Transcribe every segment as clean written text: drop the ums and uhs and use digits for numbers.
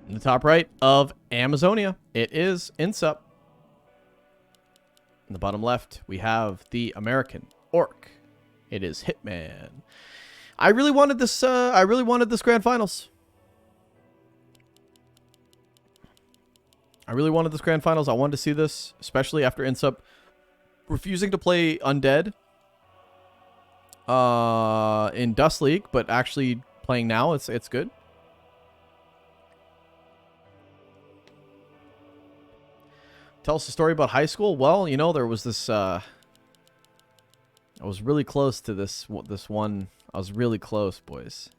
In the top right of Amazonia, it is INSUP. In the bottom left, we have the American ORC. It is Hitman. I really wanted this. I really wanted this grand finals. I wanted to see this, especially after INSUP refusing to play Undead in Dust League, but actually playing now. It's good. Tell us a story about high school. Well, you know, there was this. I was really close to this one. I was really close, boys.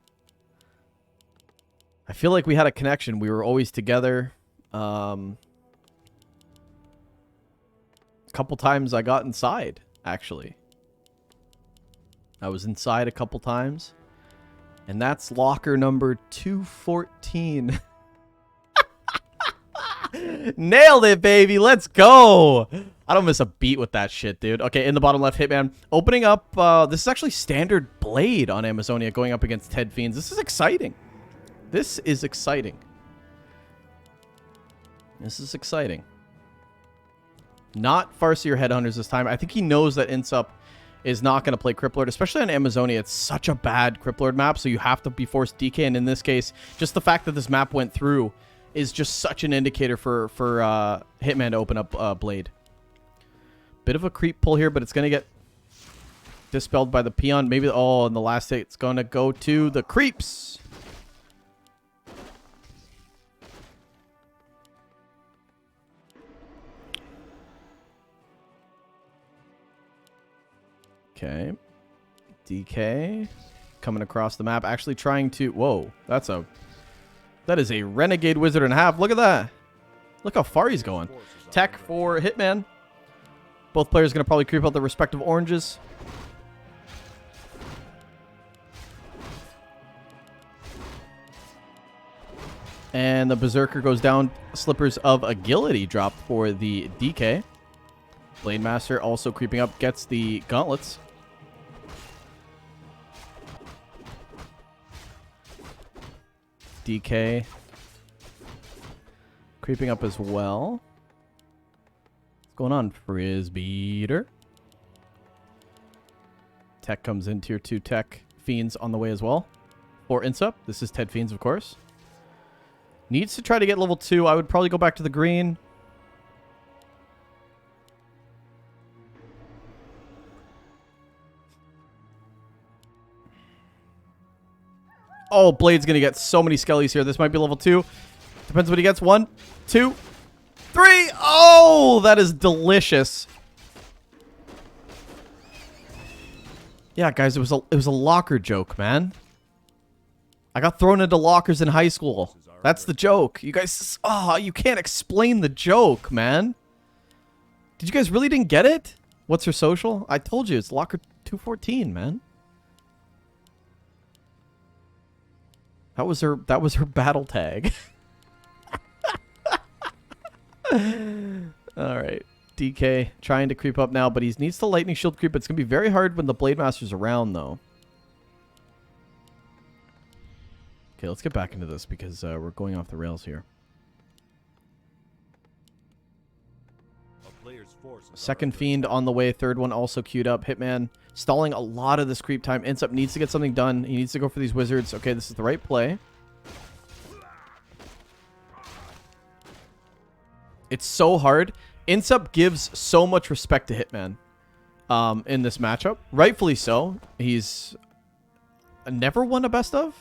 I feel like we had a connection. We were always together. A couple times I got inside, actually. I was inside a couple times. And that's locker number 214. Nailed it, baby. Let's go. I don't miss a beat with that shit, dude. Okay, in the bottom left, Hitman. Opening up, this is actually standard Blade on Amazonia going up against Ted Fiends. This is exciting. This is exciting. This is exciting. Not Farseer Headhunters this time. I think he knows that INSUP is not going to play Criplord, especially on Amazonia. It's such a bad Criplord map, so you have to be forced DK. And in this case, just the fact that this map went through is just such an indicator for Hitman to open up Blade. Bit of a creep pull here, but it's going to get dispelled by the peon. Maybe, oh, in the last hit, it's going to go to the creeps. Okay. DK coming across the map, actually trying to... Whoa, that is a Renegade Wizard and a half. Look at that. Look how far he's going. Tech for Hitman. Both players going to probably creep out their respective oranges. And the Berserker goes down. Slippers of Agility drop for the DK. Blade Master also creeping up. Gets the Gauntlets. DK creeping up as well. What's going on, Frisbeater? Tech comes in, tier 2 Tech. Fiends on the way as well. For INSUP. This is Ted Fiends, of course. Needs to try to get level 2. I would probably go back to the green. Oh, Blade's going to get so many skellies here. This might be level 2. Depends what he gets. 1, 2, 3. Oh, that is delicious. Yeah, guys, it was a locker joke, man. I got thrown into lockers in high school. That's the joke. You guys, oh, you can't explain the joke, man. Did you guys really didn't get it? What's her social? I told you, it's locker 214, man. That was her battle tag. All right. DK trying to creep up now, but he needs the lightning shield creep. It's going to be very hard when the Blade Master's around, though. Okay, let's get back into this because we're going off the rails here. Second Fiend on the way. Third one also queued up. Hitman stalling a lot of this creep time. INSUP needs to get something done. He needs to go for these wizards. Okay, this is the right play. It's so hard. INSUP gives so much respect to Hitman in this matchup. Rightfully so. He's never won a best of?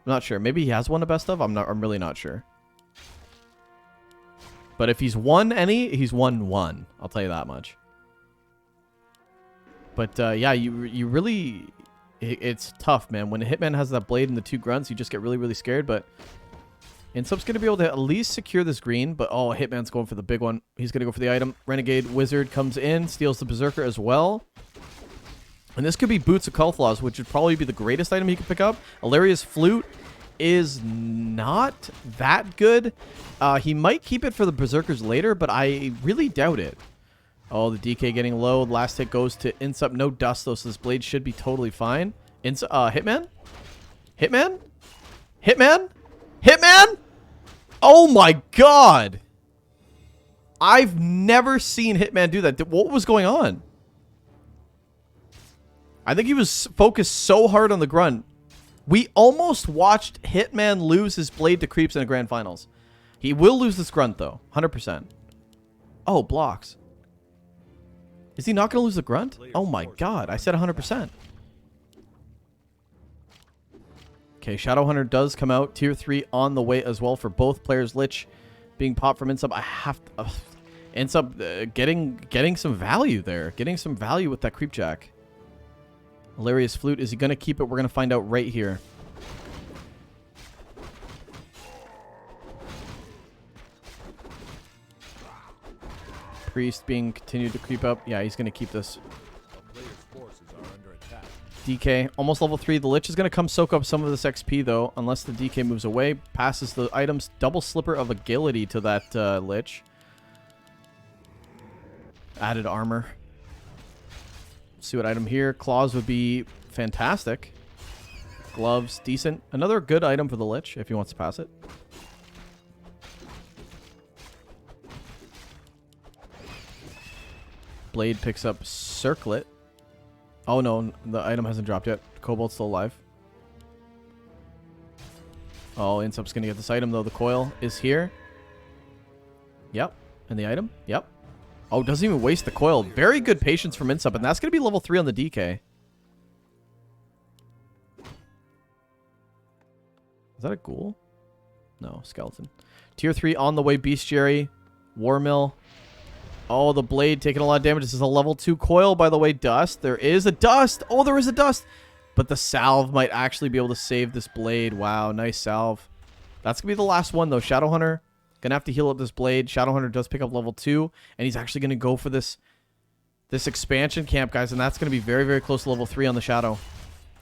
I'm not sure. Maybe he has won a best of. I'm really not sure. But if he's won any, he's won one. I'll tell you that much. But yeah, you really... It's tough, man. When a Hitman has that blade and the 2 grunts, you just get really, really scared. But INSUP's going to be able to at least secure this green. But oh, Hitman's going for the big one. He's going to go for the item. Renegade Wizard comes in, steals the Berserker as well. And this could be Boots of Cauliflaws, which would probably be the greatest item he could pick up. Illyria's Flute is not that good. He might keep it for the Berserkers later, but I really doubt it. Oh, the DK getting low. Last hit goes to INSUP. No dust, though, so this blade should be totally fine. Hitman? Hitman? Hitman? Hitman? Oh my god! I've never seen Hitman do that. What was going on? I think he was focused so hard on the grunt. We almost watched Hitman lose his blade to creeps in the grand finals. He will lose this grunt, though. 100%. Oh, blocks. Is he not going to lose the grunt? Oh my god. I said 100%. Okay, Shadowhunter does come out. Tier 3 on the way as well for both players. Lich being popped from INSUP. I have to... INSUP getting some value there. Getting some value with that Creepjack. Hilarious Flute. Is he going to keep it? We're going to find out right here. Priest being continued to creep up. Yeah, he's going to keep this. DK, almost level 3. The Lich is going to come soak up some of this XP, though, unless the DK moves away. Passes the items. Double Slipper of Agility to that Lich. Added armor. See what item here. Claws would be fantastic. Gloves, decent. Another good item for the Lich, if he wants to pass it. Blade picks up Circlet. Oh no, the item hasn't dropped yet. Cobalt's still alive. Oh, INSUP's gonna get this item though. The coil is here. Yep. And the item? Yep. Oh, doesn't even waste the coil. Very good patience from INSUP, and that's gonna be level 3 on the DK. Is that a ghoul? No, skeleton. Tier 3 on the way. Bestiary. Warmill. Oh, the blade taking a lot of damage. This is a level 2 coil, by the way. Dust. There is a dust. Oh, there is a dust. But the salve might actually be able to save this blade. Wow, nice salve. That's going to be the last one, though. Shadowhunter going to have to heal up this blade. Shadowhunter does pick up level 2, and he's actually going to go for this expansion camp, guys, and that's going to be very, very close to level 3 on the Shadow.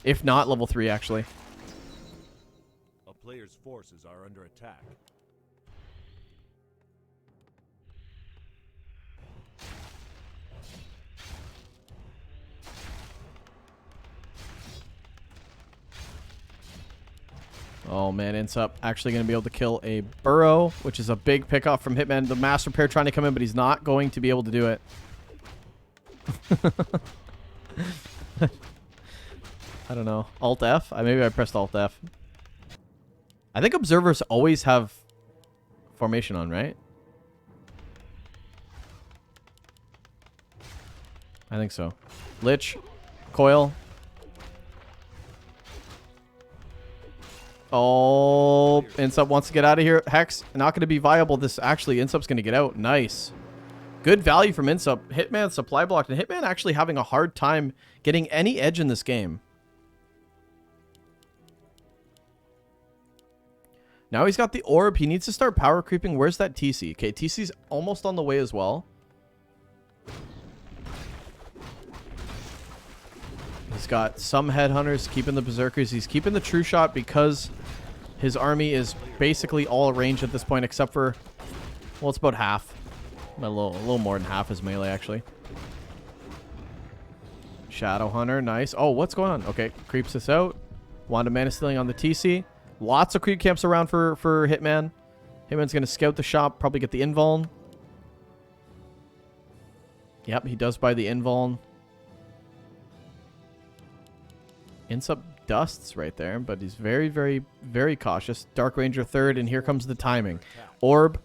If not level 3, actually. A player's forces are under attack. Oh, man, INSUP actually going to be able to kill a Burrow, which is a big pickoff from Hitman. The Mass Repair trying to come in, but he's not going to be able to do it. I don't know. Alt-F? Maybe I pressed Alt-F. I think Observers always have formation on, right? I think so. Lich. Coil. Oh, INSUP wants to get out of here. Hex, not going to be viable. This actually, INSUP's going to get out. Nice. Good value from INSUP. Hitman supply blocked, and Hitman actually having a hard time getting any edge in this game. Now he's got the orb. He needs to start power creeping. Where's that TC? Okay, TC's almost on the way as well. He's got some headhunters keeping the berserkers. He's keeping the true shot because his army is basically all ranged at this point, except for, well, it's about half. A little more than half is melee, actually. Shadowhunter, nice. Oh, what's going on? Okay, creeps this out. Wanda Mana stealing on the TC. Lots of creep camps around for Hitman. Hitman's going to scout the shop, probably get the invuln. Yep, he does buy the invuln. INSUP dusts right there, but he's very, very, very cautious. Dark Ranger third, and here comes the timing. Orb.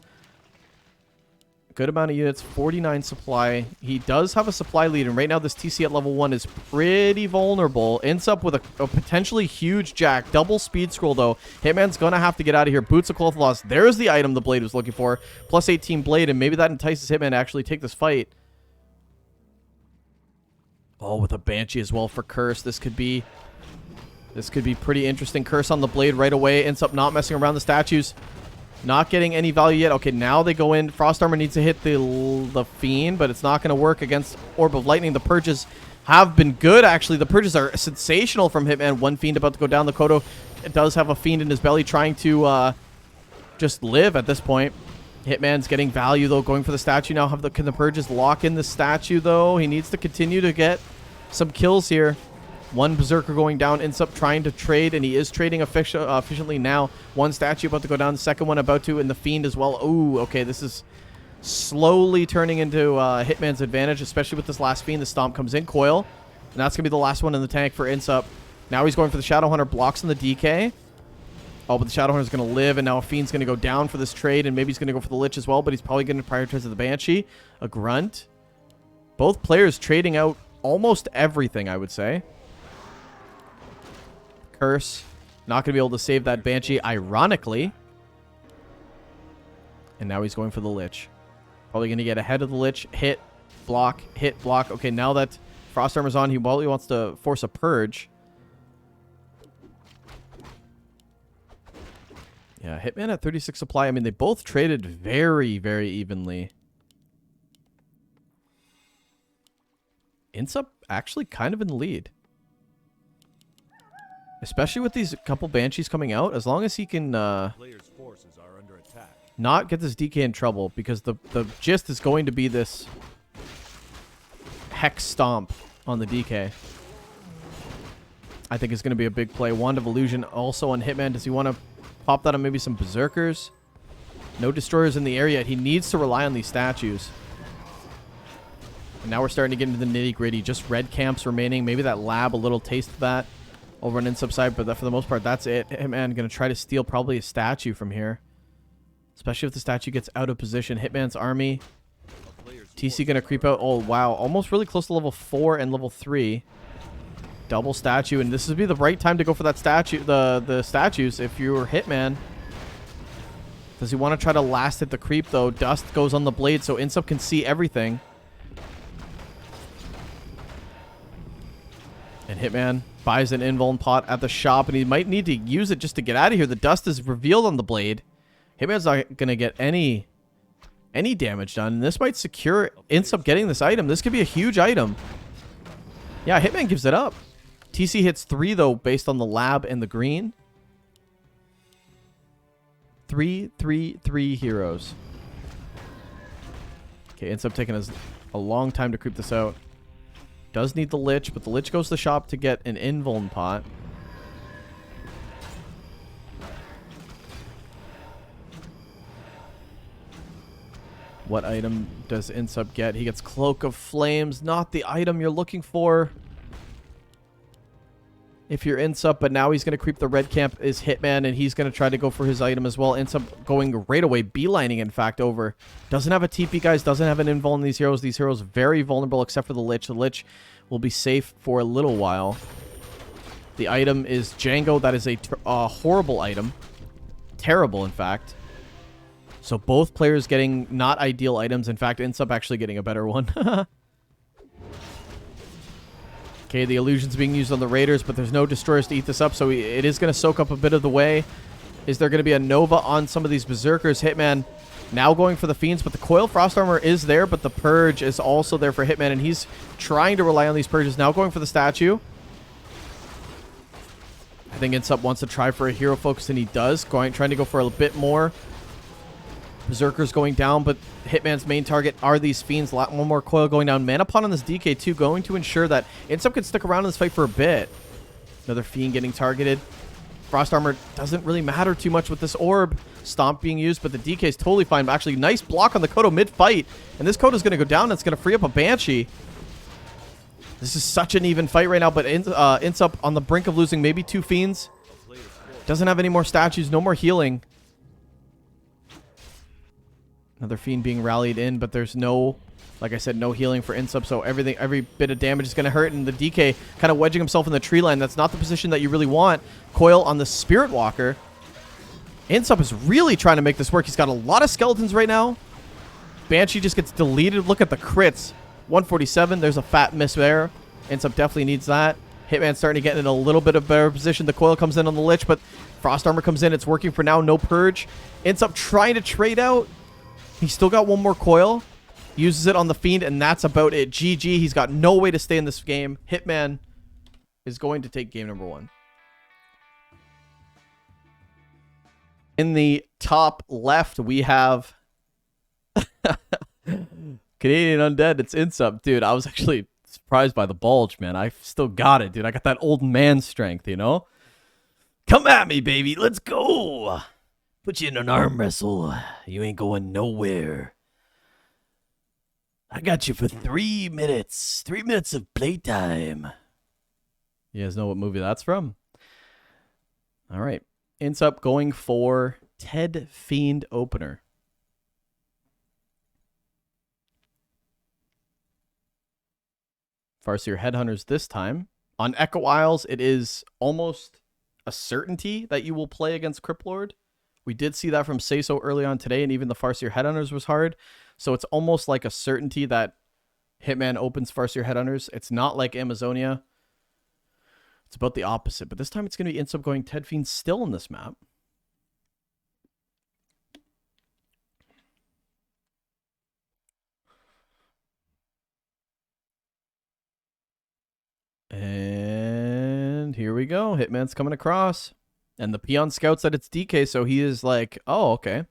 Good amount of units, 49 supply. He does have a supply lead, and right now this TC at level 1 is pretty vulnerable. INSUP with a potentially huge jack. Double speed scroll, though. Hitman's going to have to get out of here. Boots of Cloth Loss. There's the item the Blade was looking for. Plus 18 Blade, and maybe that entices Hitman to actually take this fight. Oh, with a Banshee as well for Curse. This could be pretty interesting. Curse on the Blade right away. INSUP not messing around the statues. Not getting any value yet. Okay, now they go in. Frost Armor needs to hit the Fiend, but it's not going to work against Orb of Lightning. The Purges have been good, actually. The Purges are sensational from Hitman. One Fiend about to go down. The Kodo does have a Fiend in his belly trying to just live at this point. Hitman's getting value, though, going for the statue now. Can the Purges lock in the statue, though? He needs to continue to get some kills here. One Berserker going down. iNSUP trying to trade, and he is trading efficiently now. One statue about to go down. The second one about to, and the Fiend as well. Ooh, okay, this is slowly turning into Hitman's advantage, especially with this last Fiend. The Stomp comes in. Coil. And that's going to be the last one in the tank for iNSUP. Now he's going for the Shadowhunter. Blocks on the DK. Oh, but the Shadowhunter's going to live, and now a Fiend's going to go down for this trade, and maybe he's going to go for the Lich as well, but he's probably going to prioritize the Banshee. A Grunt. Both players trading out almost everything, I would say. Curse. Not going to be able to save that Banshee, ironically. And now he's going for the Lich. Probably going to get ahead of the Lich. Hit, block, hit, block. Okay, now that Frost Armor's on, he probably wants to force a Purge. Yeah, Hitman at 36 supply. I mean, they both traded very, very evenly. iNSUP actually kind of in the lead. Especially with these couple Banshees coming out. As long as he can Players' forces are under attack. not get this DK in trouble. Because the gist is going to be this Hex Stomp on the DK. I think it's going to be a big play. Wand of Illusion also on Hitman. Does he want to pop that on maybe some Berserkers? No Destroyers in the area. He needs to rely on these statues. And now we're starting to get into the nitty-gritty. Just red camps remaining. Maybe that lab, a little taste of that over on iNSUP side. But for the most part, that's it. Hitman going to try to steal probably a statue from here. Especially if the statue gets out of position. Hitman's army. TC going to creep out. Oh, wow. Almost really close to level 4 and level 3. Double statue, and this would be the right time to go for that statue, the statues if you were Hitman. Does he want to try to last hit the creep though? Dust goes on the blade so iNSUP can see everything. And Hitman buys an invuln pot at the shop, and he might need to use it just to get out of here. The dust is revealed on the blade. Hitman's not going to get any damage done, and this might secure iNSUP getting this item. This could be a huge item. Yeah, Hitman gives it up. TC hits 3, though, based on the lab and the green. 3 heroes. Okay, iNSUP taking us a long time to creep this out. Does need the Lich, but the Lich goes to the shop to get an invuln pot. What item does iNSUP get? He gets Cloak of Flames, not the item you're looking for. If you're iNSUP, but now he's going to creep the red camp is Hitman, and he's going to try to go for his item as well. iNSUP going right away, beelining, in fact, over. Doesn't have a TP, guys. Doesn't have an invuln in these heroes. These heroes very vulnerable except for the Lich. The Lich will be safe for a little while. The item is Django. That is a horrible item. Terrible, in fact. So both players getting not ideal items. In fact, iNSUP actually getting a better one. Okay, the illusion's being used on the Raiders, but there's no Destroyers to eat this up, so it is going to soak up a bit of the way. Is there going to be a Nova on some of these Berserkers? Hitman now going for the Fiends, but the Coil Frost Armor is there, but the Purge is also there for Hitman, and he's trying to rely on these Purges. Now going for the statue. I think iNSUP wants to try for a hero focus, and he does. Trying to go for a bit more. Berserkers going down, but Hitman's main target are these Fiends. One more Coil going down. Mana Pot on this DK2 going to ensure that iNSUP can stick around in this fight for a bit. Another Fiend getting targeted. Frost Armor doesn't really matter too much with this Orb Stomp being used, but the DK is totally fine. But actually, nice block on the Kodo mid-fight. And this Kodo is going to go down, and it's going to free up a Banshee. This is such an even fight right now, but iNSUP on the brink of losing maybe 2 Fiends. Doesn't have any more statues, no more healing. Another Fiend being rallied in, but there's no, like I said, no healing for iNSUP, so every bit of damage is going to hurt, and the DK kind of wedging himself in the tree line. That's not the position that you really want. Coil on the Spirit Walker. iNSUP is really trying to make this work. He's got a lot of skeletons right now. Banshee just gets deleted. Look at the crits. 147, there's a fat miss there. iNSUP definitely needs that. Hitman starting to get in a little bit of better position. The Coil comes in on the Lich, but Frost Armor comes in. It's working for now. No Purge. iNSUP trying to trade out. He's still got one more Coil. Uses it on the Fiend, and that's about it. GG. He's got no way to stay in this game. Hitman is going to take game number 1. In the top left, we have Canadian Undead. It's iNSUP. Dude, I was actually surprised by the bulge, man. I still got it, dude. I got that old man strength, you know? Come at me, baby. Let's go. Put you in an arm wrestle. You ain't going nowhere. I got you for 3 minutes. 3 minutes of playtime. You guys know what movie that's from? All right. INSUP going for Ted Fiend opener. Farseer Headhunters this time. On Echo Isles, it is almost a certainty that you will play against Cryptlord. We did see that from Seiso early on today, and even the Farseer Headhunters was hard. So it's almost like a certainty that Hitman opens Farseer Headhunters. It's not like Amazonia. It's about the opposite. But this time it's going to be INSUP going Ted Fiend still in this map. And here we go. Hitman's coming across. And the peon scouts that it's DK, so he is like, oh, okay.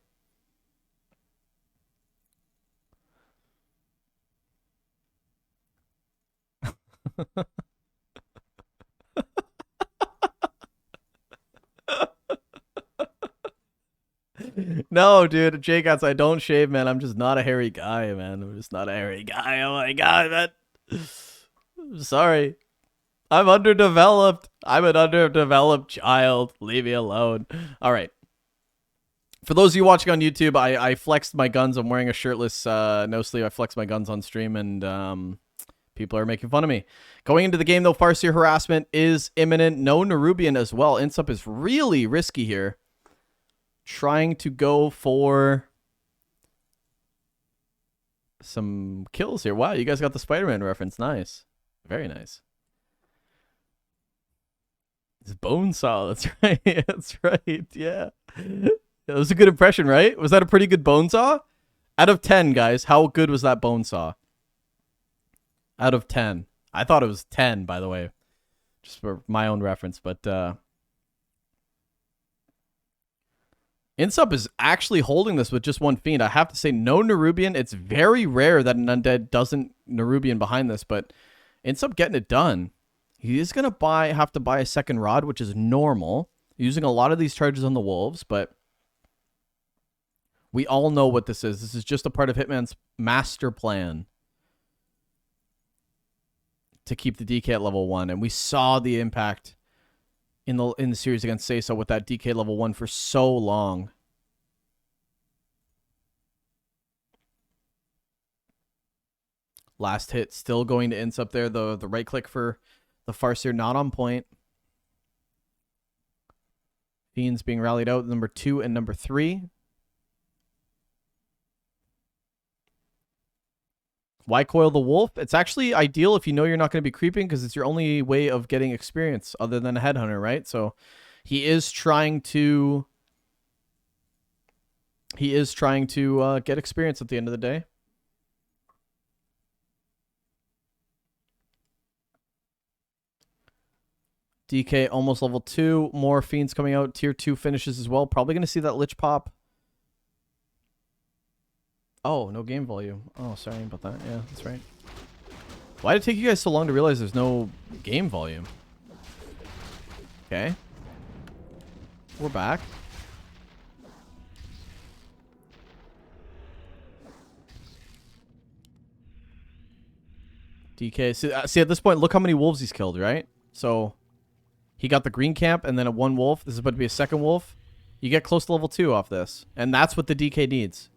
No, dude, Jake outside, don't shave, man. I'm just not a hairy guy, man. I'm just not a hairy guy. Oh my god, man. I'm sorry. I'm underdeveloped. I'm an underdeveloped child. Leave me alone. All right. For those of you watching on YouTube, I flexed my guns. I'm wearing a shirtless no sleeve. I flexed my guns on stream, and people are making fun of me. Going into the game, though, Farseer harassment is imminent. No Nerubian as well. INSUP is really risky here. Trying to go for some kills here. Wow, you guys got the Spider-Man reference. Nice. Very nice. It's Bonesaw. That's right. That's right. Yeah. That was a good impression, right? Was that a pretty good Bonesaw? Out of 10, guys, how good was that Bonesaw? Out of 10. I thought it was 10, by the way. Just for my own reference. But INSUP is actually holding this with just one Fiend. I have to say, no Nerubian. It's very rare that an Undead doesn't Nerubian behind this, but INSUP getting it done. He is going to have to buy a second rod, which is normal. Using a lot of these charges on the Wolves, but we all know what this is. This is just a part of Hitman's master plan to keep the DK at level 1. And we saw the impact in the series against Seiso with that DK level 1 for so long. Last hit still going to INSUP there. The right click for the Farseer not on point. Fiends being rallied out, number 2 and number 3. Why coil the wolf? It's actually ideal if you know you're not going to be creeping, because it's your only way of getting experience other than a headhunter, right? So he is trying to get experience at the end of the day. DK almost level 2. More Fiends coming out. Tier 2 finishes as well. Probably going to see that Lich pop. Oh, no game volume. Oh, sorry about that. Yeah, that's right. Why did it take you guys so long to realize there's no game volume? Okay. We're back. DK. See, at this point, look how many wolves he's killed, right? So he got the green camp and then a 1 wolf. This is about to be a second wolf. You get close to level 2 off this. And that's what the DK needs.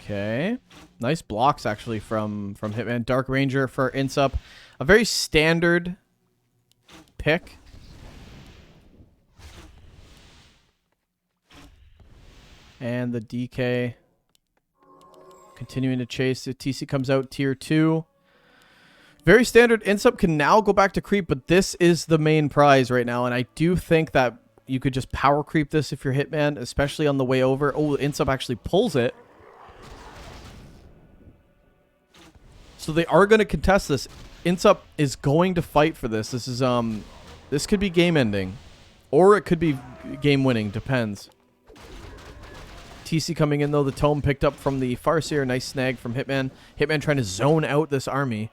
Okay. Nice blocks, actually, from Hitman. Dark Ranger for INSUP. A very standard pick. And the DK continuing to chase. The TC comes out tier 2. Very standard. INSUP can now go back to creep, but this is the main prize right now. And I do think that you could just power creep this if you're Hitman, especially on the way over. Oh, INSUP actually pulls it. So they are going to contest this. INSUP is going to fight for this. This is This could be game ending. Or it could be game winning. Depends. TC coming in, though. The tome picked up from the Farseer. Nice snag from Hitman. Hitman trying to zone out this army.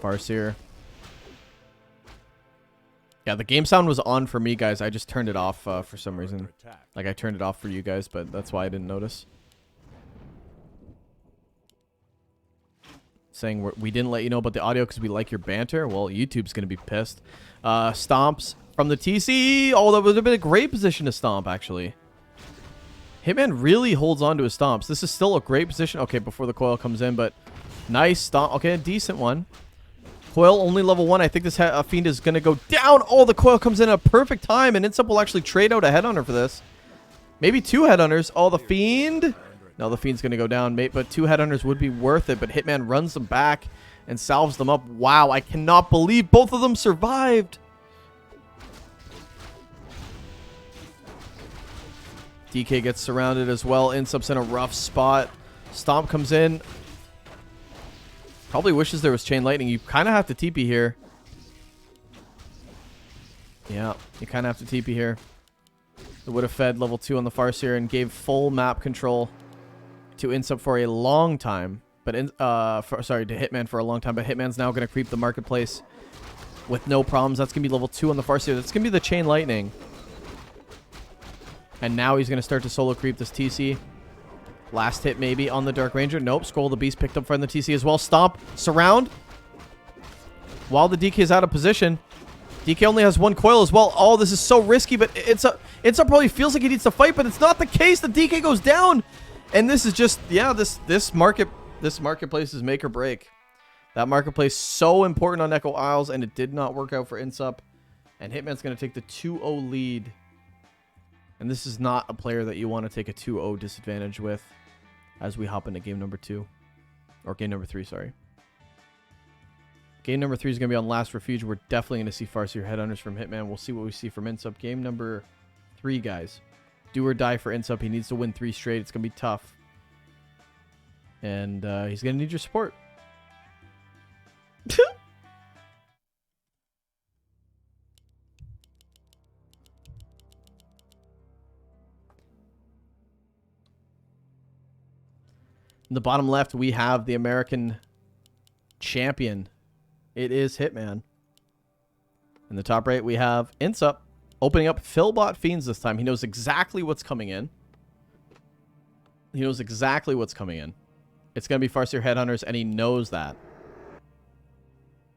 Farseer. Yeah, the game sound was on for me, guys. I just turned it off for some reason. Like, I turned it off for you guys, but that's why I didn't notice. Saying we didn't let you know about the audio because we like your banter. Well, YouTube's going to be pissed. Stomps from the TC. Oh, that would have been a great position to stomp, actually. Hitman really holds on to his stomps. This is still a great position. Okay, before the coil comes in, but nice stomp. Okay, a decent one. Coil only level 1. I think this Fiend is going to go down. Oh, the coil comes in at a perfect time, and iNSUP will actually trade out a Headhunter for this. Maybe 2 Headhunters. Oh, the Fiend. No, the Fiend's going to go down, mate, but 2 Headhunters would be worth it, but Hitman runs them back and salves them up. Wow, I cannot believe both of them survived. DK gets surrounded as well. iNSUP's in a rough spot. Stomp comes in. Probably wishes there was Chain Lightning. You kind of have to TP here. Yeah, you kind of have to TP here. It would have fed level 2 on the Farseer and gave full map control to iNSUP for a long time. But, sorry, to Hitman for a long time. But Hitman's now going to creep the marketplace with no problems. That's going to be level 2 on the Farseer. That's going to be the Chain Lightning. And now he's going to start to solo creep this TC. Last hit maybe on the Dark Ranger. Nope. Skull the Beast picked up from the TC as well. Stomp. Surround. While the DK is out of position. DK only has 1 coil as well. Oh, this is so risky, but iNSUP probably feels like he needs to fight, but it's not the case. The DK goes down. And this is just, yeah, this marketplace is make or break. That marketplace so important on Echo Isles, and it did not work out for iNSUP. And Hitman's going to take the 2-0 lead. And this is not a player that you want to take a 2-0 disadvantage with as we hop into game number 2. Or game number 3, sorry. Game number 3 is going to be on Last Refuge. We're definitely going to see Farseer Headhunters from Hitman. We'll see what we see from iNSUP. Game number 3, guys. Do or die for iNSUP. He needs to win 3 straight. It's going to be tough. And he's going to need your support. In the bottom left, we have the American champion. It is Hitman. In the top right, we have iNSUP opening up Philbot Fiends this time. He knows exactly what's coming in. He knows exactly what's coming in. It's going to be Farseer Headhunters, and he knows that.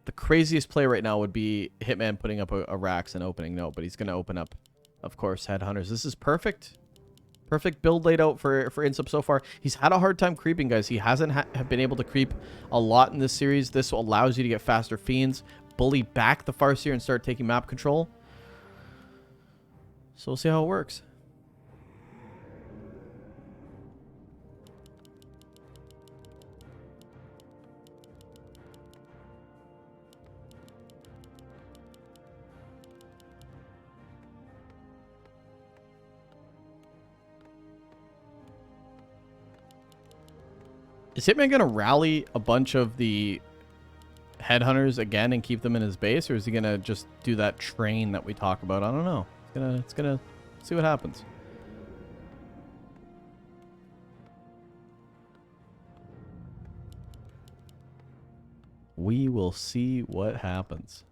The craziest play right now would be Hitman putting up a Rax and opening. No, but he's going to open up, of course, Headhunters. This is perfect. Perfect build laid out for iNSUP so far. He's had a hard time creeping, guys. He hasn't have been able to creep a lot in this series. This allows you to get faster Fiends, bully back the Farseer, and start taking map control. So we'll see how it works. Is Hitman going to rally a bunch of the Headhunters again and keep them in his base? Or is he going to just do that train that we talk about? I don't know. It's gonna see what happens. We will see what happens.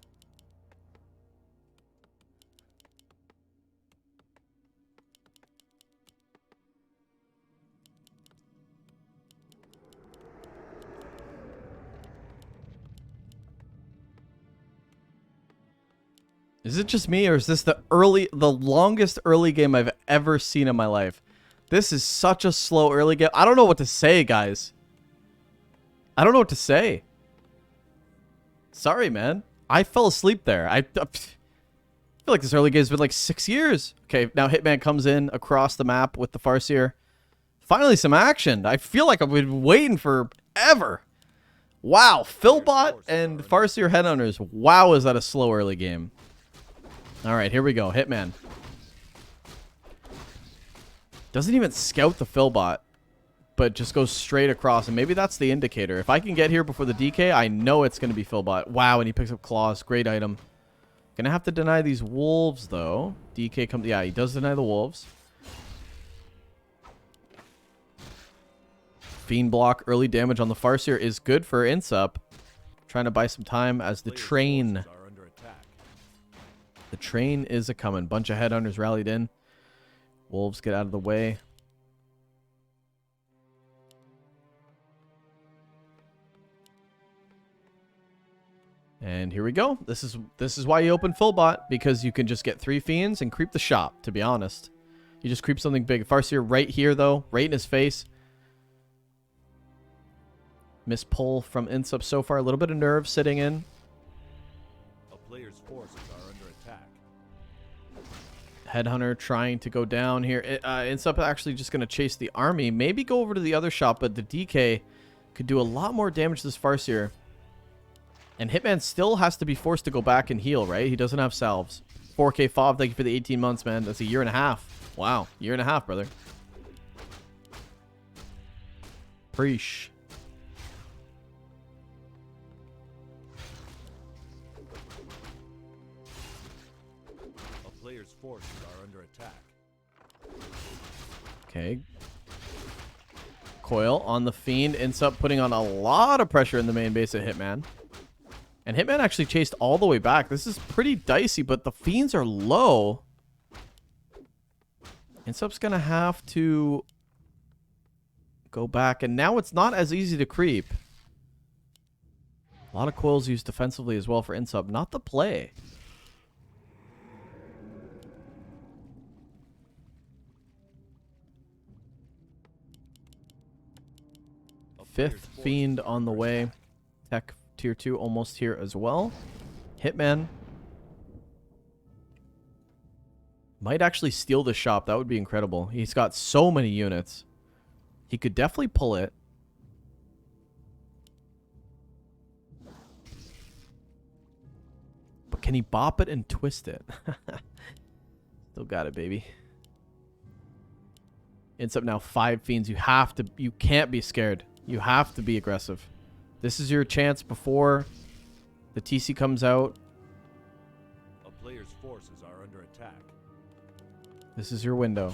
Is it just me, or is this the longest early game I've ever seen in my life? This is such a slow early game. I don't know what to say, guys. I don't know what to say. Sorry, man. I fell asleep there. I feel like this early game's been like 6 years. Okay, now Hitman comes in across the map with the Farseer. Finally, some action. I feel like I've been waiting forever. Wow, Philbot and Farseer Headhunters. Wow, is that a slow early game. All right, here we go. Hitman. Doesn't even scout the Philbot, but just goes straight across. And maybe that's the indicator. If I can get here before the DK, I know it's going to be Philbot. Wow, and he picks up Claws. Great item. Gonna have to deny these wolves, though. DK comes... Yeah, he does deny the wolves. Fiend block. Early damage on the Farseer is good for INSUP. Trying to buy some time as the train... The train is a-coming. Bunch of headhunters rallied in. Wolves get out of the way. And here we go. This is why you open Philbot, because you can just get 3 fiends and creep the shop, to be honest. You just creep something big. Farseer right here, though. Right in his face. Miss pull from INSUP so far. A little bit of nerve sitting in. A player's forces are under attack. Headhunter trying to go down here. INSUP actually just going to chase the army. Maybe go over to the other shop, but the DK could do a lot more damage to this Farseer. And Hitman still has to be forced to go back and heal, right? He doesn't have salves. 4K Fob, thank you for the 18 months, man. That's a year and a half. Wow, year and a half, brother. Preesh. A player's forces are under attack. Okay. Coil on the Fiend. INSUP putting on a lot of pressure in the main base of Hitman. And Hitman actually chased all the way back. This is pretty dicey, but the Fiends are low. INSUP's going to have to go back. And now it's not as easy to creep. A lot of coils used defensively as well for INSUP. Not the play. Fifth Fiend on the way. Tech Tier 2 almost here as well. Hitman might actually steal the shop. That would be incredible. He's got so many units. He could definitely pull it. But can he bop it and twist it? Still got it, baby. INSUP now 5 fiends. You can't be scared. You have to be aggressive. This is your chance before the TC comes out. A player's forces are under attack. This is your window.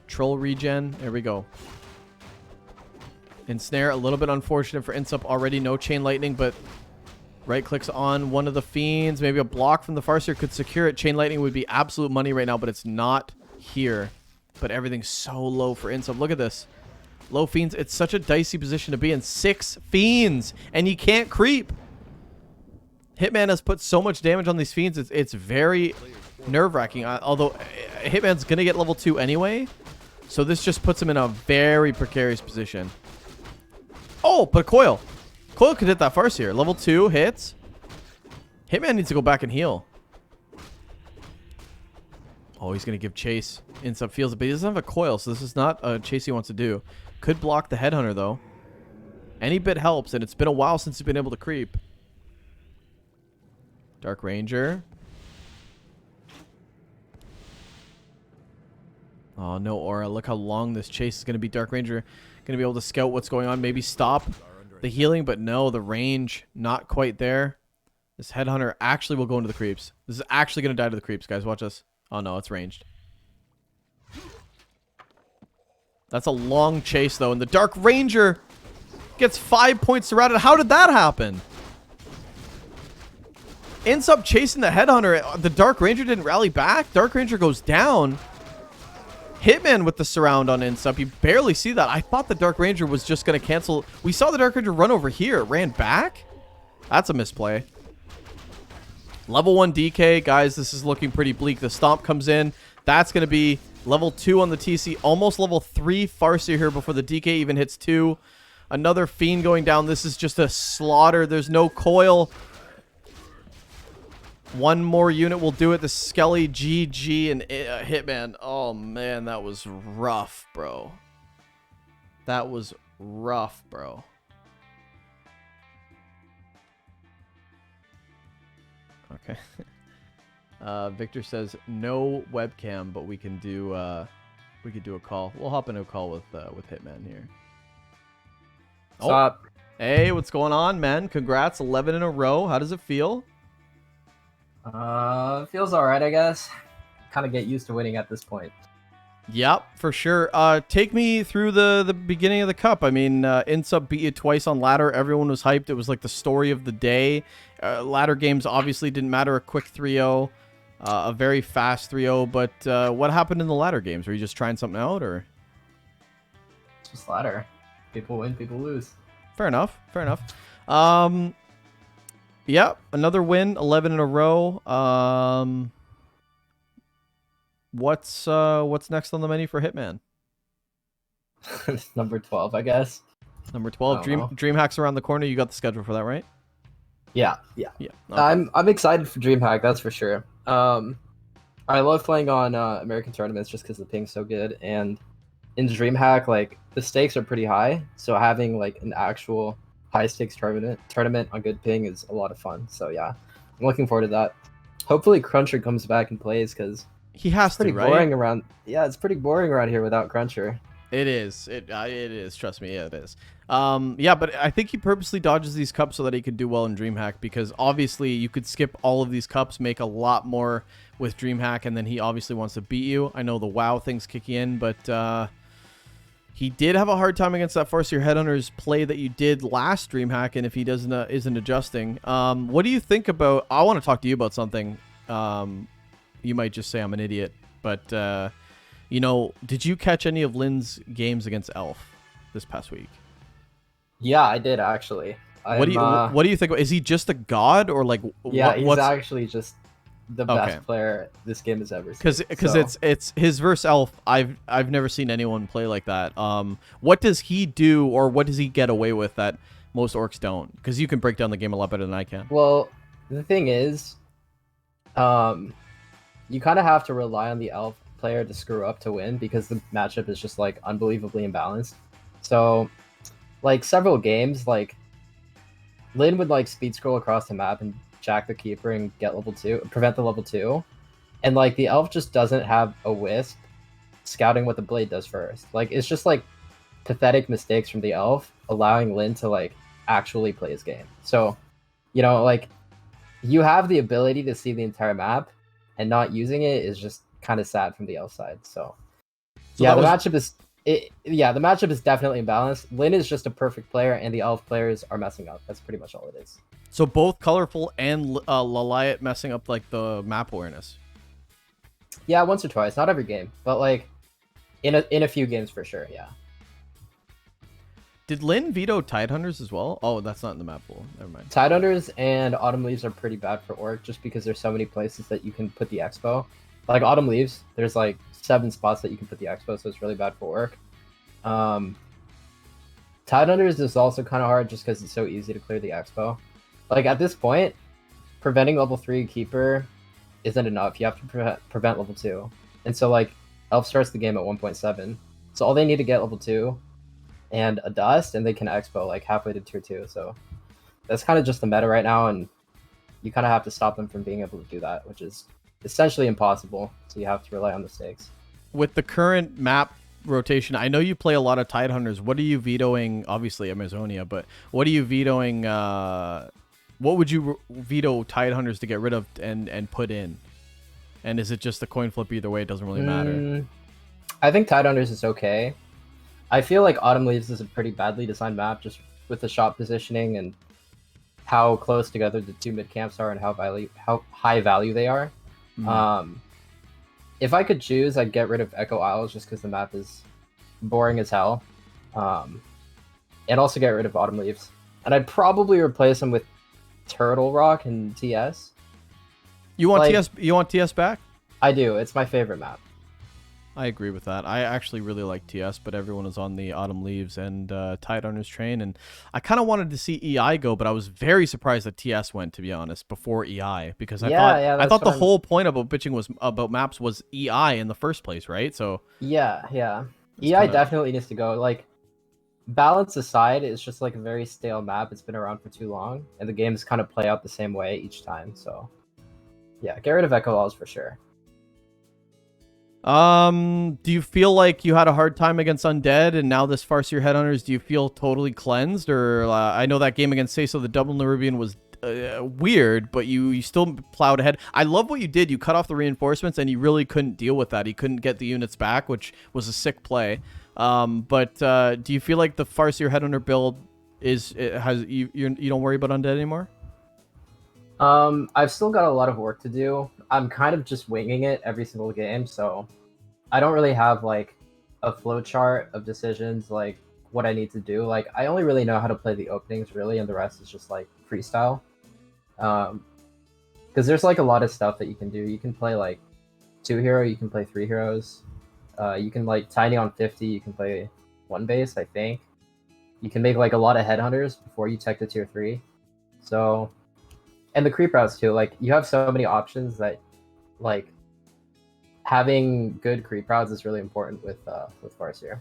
Troll regen. There we go. Ensnare. A little bit unfortunate for INSUP. Already no chain lightning, but right clicks on one of the fiends. Maybe a block from the Farseer could secure it. Chain lightning would be absolute money right now, but it's not here. But everything's so low for INSUP. Look at this. Low fiends. It's such a dicey position to be in. 6 fiends. And you can't creep. Hitman has put so much damage on these fiends. It's very nerve-wracking. Although Hitman's going to get level 2 anyway. So this just puts him in a very precarious position. Oh, but Coil. Coil could hit that Farseer. Level 2 hits. Hitman needs to go back and heal. Oh, he's going to give chase. INSUP feels it, but he doesn't have a Coil, so this is not a chase he wants to do. Could block the Headhunter, though. Any bit helps, and it's been a while since he's been able to creep. Dark Ranger. Oh, no aura. Look how long this chase is going to be. Dark Ranger going to be able to scout what's going on. Maybe stop the healing, but no, the range not quite there. This Headhunter actually will go into the creeps. This is actually going to die to the creeps, guys. Watch this. Oh, no, it's ranged. That's a long chase, though. And the Dark Ranger gets 5 points surrounded. How did that happen? INSUP chasing the Headhunter. The Dark Ranger didn't rally back. Dark Ranger goes down. Hitman with the surround on INSUP. You barely see that. I thought the Dark Ranger was just going to cancel. We saw the Dark Ranger run over here. Ran back? That's a misplay. Level 1 DK. Guys, this is looking pretty bleak. The Stomp comes in. That's going to be level 2 on the TC. Almost level 3 Farseer here before the DK even hits 2. Another Fiend going down. This is just a slaughter. There's no Coil. One more unit will do it. The Skelly, GG, and Hitman. Oh, man, that was rough, bro. That was rough, bro. Okay. Victor says, no webcam, but we can do we could do a call. We'll hop into a call with Hitman here. What's up? Hey, what's going on, man? Congrats, 11 in a row. How does it feel? Feels alright, I guess. Kind of get used to winning at this point. Yep, for sure. Take me through the beginning of the cup. I mean, iNSUP beat you twice on ladder. Everyone was hyped. It was like the story of the day. Ladder games obviously didn't matter. A quick 3-0, a very fast 3-0. But what happened in the ladder games? Were you just trying something out, or? It's just ladder. People win, people lose. Fair enough. Fair enough. Yeah, another win, 11 in a row. What's next on the menu for Hitman? Number 12, I guess. Number 12, DreamHack's around the corner. You got the schedule for that, right? Yeah. Okay. I'm excited for DreamHack, that's for sure. I love playing on American tournaments just because the ping's so good, and in DreamHack, like, the stakes are pretty high, so having like an actual high stakes tournament on good ping is a lot of fun. So yeah, I'm looking forward to that. Hopefully Cruncher comes back and plays, because he has to, right? Boring around. Yeah, it's pretty boring around here without Cruncher. It is. It is. Trust me, it is. Yeah, but I think he purposely dodges these cups so that he could do well in DreamHack, because obviously you could skip all of these cups, make a lot more with DreamHack, and then he obviously wants to beat you. I know the WoW thing's kicking in, but he did have a hard time against that Force Your Headhunters play that you did last DreamHack, and if he doesn't isn't adjusting, what do you think about? I want to talk to you about something. You might just say I'm an idiot, but you know, did you catch any of Lynn's games against Elf this past week? Yeah, I did actually. What do you think? Is he just a god, or like? Yeah, he's actually just the best player this game has ever seen. Because it's his versus Elf. I've never seen anyone play like that. What does he do, or what does he get away with that most orcs don't? Because you can break down the game a lot better than I can. Well, the thing is, you kind of have to rely on the Elf player to screw up to win, because the matchup is just like unbelievably imbalanced. So, like, several games, like, Lynn would like speed scroll across the map and jack the keeper and get level 2, prevent the level 2, and like the Elf just doesn't have a wisp scouting what the blade does first. Like, it's just like pathetic mistakes from the Elf allowing Lynn to like actually play his game. So, you know, like, you have the ability to see the entire map, and not using it is just kind of sad from the Elf side. So yeah, the matchup is definitely imbalanced. Lynn is just a perfect player, and the Elf players are messing up. That's pretty much all it is. So both Colorful and Laliat messing up like the map awareness. Yeah, once or twice, not every game, but like in a few games for sure. Yeah. Did Lynn veto Tidehunters as well? Oh, that's not in the map pool. Never mind. Tidehunters and Autumn Leaves are pretty bad for Orc, just because there's so many places that you can put the Expo. Like Autumn Leaves, there's like 7 spots that you can put the Expo, so it's really bad for Orc. Tidehunters is also kind of hard just because it's so easy to clear the Expo. Like, at this point, preventing level 3 Keeper isn't enough. You have to prevent level 2. And so, like, Elf starts the game at 1.7. So all they need to get level 2 and a Dust, and they can Expo, like, halfway to tier 2. So that's kind of just the meta right now, and you kind of have to stop them from being able to do that, which is essentially impossible. So you have to rely on the stakes. With the current map rotation, I know you play a lot of Tidehunters. What are you vetoing? Obviously, Amazonia, but what are you vetoing? What would you veto Tidehunters to get rid of and put in? And is it just a coin flip either way? It doesn't really matter. I think Tidehunters is okay. I feel like Autumn Leaves is a pretty badly designed map, just with the shot positioning and how close together the two mid camps are and how high value they are. If I could choose, I'd get rid of Echo Isles just because the map is boring as hell. And also get rid of Autumn Leaves. And I'd probably replace them with Turtle Rock and TS. You want TS? You want TS back? I do. It's my favorite map. I agree with that. I actually really like TS, but everyone is on the Autumn Leaves and Tidehunters train, and I kind of wanted to see EI go, but I was very surprised that TS went, to be honest, before EI, because I thought the whole point about bitching was about maps was EI in the first place, right? So yeah. EI definitely needs to go. Like, balance aside, it's just like a very stale map. It's been around for too long, and the games kind of play out the same way each time. So yeah, get rid of Echo Walls for sure. Do you feel like you had a hard time against Undead, and now this Farseer Headhunters, do you feel totally cleansed? Or I know that game against Seiso, the Double Nerubian, was weird, but you still plowed ahead. I love what you did. You cut off the reinforcements, and you really couldn't deal with that. He couldn't get the units back, which was a sick play. But do you feel like the Farseer Headhunter build you don't worry about Undead anymore? I've still got a lot of work to do. I'm kind of just winging it every single game, so I don't really have like a flow chart of decisions like what I need to do. Like I only really know how to play the openings really, and the rest is just like freestyle. Because there's like a lot of stuff that you can do. You can play like 2 hero, you can play 3 heroes. You can like tiny on 50, you can play 1 base, I think. You can make like a lot of headhunters before you tech to tier 3. So, and the creep routes too. Like you have so many options that like having good creep routes is really important with Farseer.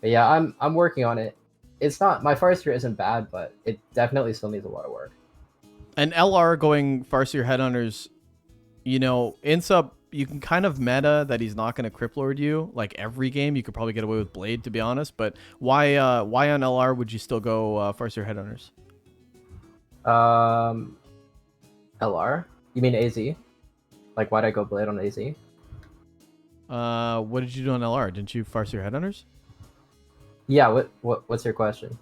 But yeah, I'm working on it. It's not, my Farseer isn't bad, but it definitely still needs a lot of work. And LR going Farseer Headhunters, you know, INSUP, you can kind of meta that he's not going to Crypt Lord you. Like every game, you could probably get away with Blade, to be honest. But why on LR would you still go Farseer Headhunters? LR? You mean AZ? Like why'd I go Blade on AZ? What did you do on LR? Didn't you Farseer Headhunters? Yeah, what's your question?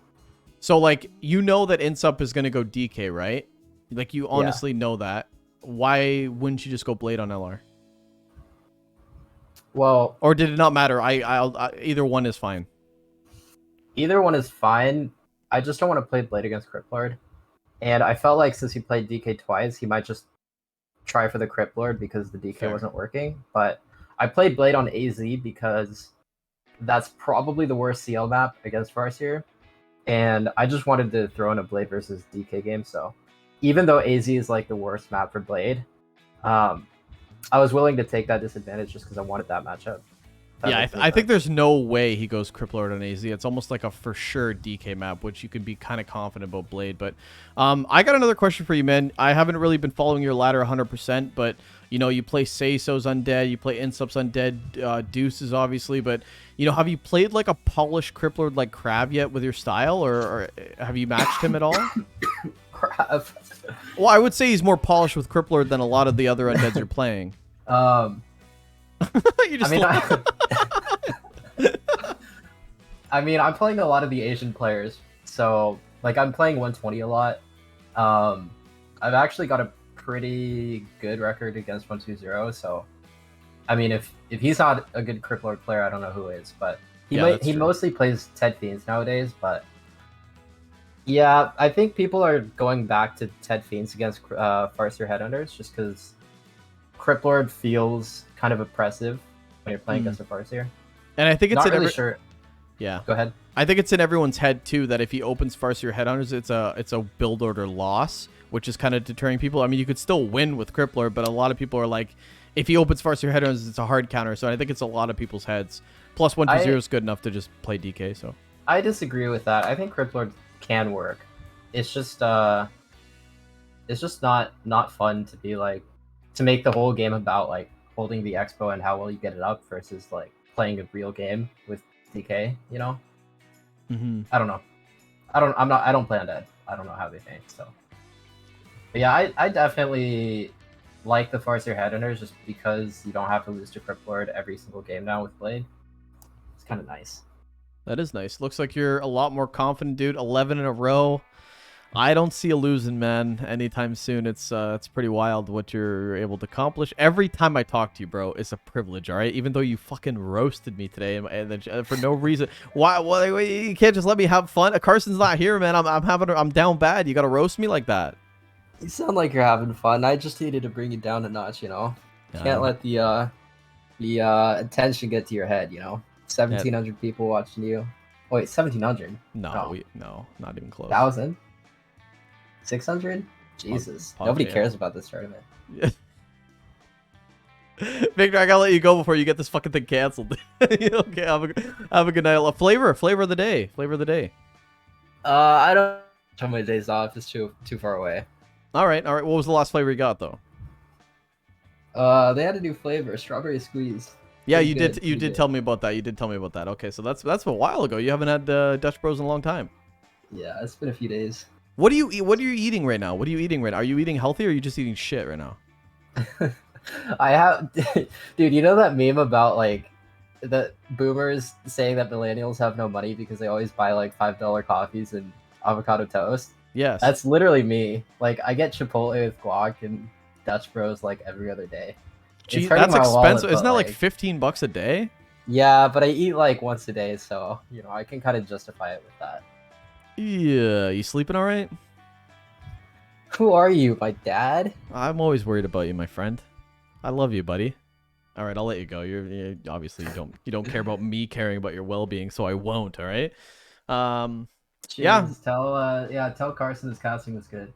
So like you know that INSUP is going to go DK, right? Like you honestly know that. Why wouldn't you just go Blade on LR? Well, or did it not matter? Either one is fine. Either one is fine. I just don't want to play Blade against Crypt Lord. And I felt like since he played DK twice, he might just try for the Crypt Lord because the DK wasn't working. But I played Blade on AZ because that's probably the worst CL map against Farseer. And I just wanted to throw in a Blade versus DK game. So even though AZ is like the worst map for Blade, I was willing to take that disadvantage just because I wanted that matchup. Yeah, I think there's no way he goes Crypt Lord on AZ. It's almost like a for sure DK map, which you can be kind of confident about Blade. But I got another question for you, man. I haven't really been following your ladder 100%, but you know, you play Seiso's Undead, you play INSUP's Undead, Deuce's obviously, but you know, have you played like a polished Crypt Lord like Crab yet with your style, or have you matched him at all? Crab. Well, I would say he's more polished with Crypt Lord than a lot of the other Undeads you're playing. You just I mean, I'm playing a lot of the Asian players, so like I'm playing 120 a lot. I've actually got a pretty good record against 120, so I mean, if he's not a good Crypt Lord player, I don't know who is. But he mostly plays Ted Fiends nowadays. But yeah, I think people are going back to Ted Fiends against Farseer Headhunters just because Crypt Lord feels kind of oppressive when you're playing against a Farseer. And I think it's not really sure. Yeah. Go ahead. I think it's in everyone's head too that if he opens Farseer Headhunters, it's a build order loss, which is kind of deterring people. I mean, you could still win with Crypt Lord, but a lot of people are like, if he opens Farseer Headhunters, it's a hard counter. So I think it's a lot of people's heads. Plus 120 is good enough to just play DK. So I disagree with that. I think Crypt Lord can work. It's just not fun to be like to make the whole game about like holding the expo and how well you get it up versus like playing a real game with DK. You know. Mm-hmm. I don't know. I don't play Undead. I don't know how they think. So, but yeah, I definitely like the Farseer Headhunters just because you don't have to lose to Crypt Lord every single game now with Blade. It's kind of nice. That is nice. Looks like you're a lot more confident, dude. 11 in a row. I don't see a losing, man, anytime soon. It's pretty wild what you're able to accomplish. Every time I talk to you, bro, it's a privilege, all right? Even though you fucking roasted me today and for no reason. Why you can't just let me have fun? Carson's not here, man. I'm down bad. You got to roast me like that. You sound like you're having fun. I just needed to bring you down a notch, you know. Can't let the attention get to your head, you know. 1,700 people watching you. Oh, wait, 1,700? No, not even close. 1,000? 600? Jesus. Nobody cares about this tournament. Victor, I gotta let you go before you get this fucking thing canceled. Okay, have a good night. Flavor of the day. I don't have my days off. It's too far away. All right. What was the last flavor you got though? They had a new flavor, strawberry squeeze. Yeah, Pretty you good, did. You pretty did good. tell me about that. You did tell me about that. Okay, so that's a while ago. You haven't had Dutch Bros in a long time. Yeah, it's been a few days. What do you eat? What are you eating right now? What are you eating right now? Are you eating healthy or are you just eating shit right now? I have, dude. You know that meme about like the boomers saying that millennials have no money because they always buy like $5 coffees and avocado toast? Yes. That's literally me. Like I get Chipotle with guac and Dutch Bros like every other day. It's Gee, hurting that's my wallet, expensive. Isn't but that like like, $15 a day? yeah, but I eat like once a day, so you know I can kind of justify it with that. Yeah. You sleeping all right? Who are you, my dad? I'm always worried about you, my friend. I love you, buddy. All right, I'll let you go. You obviously you don't care about me caring about your well-being, so I won't. All right. Yeah. Cheers. Tell Carson his casting was good.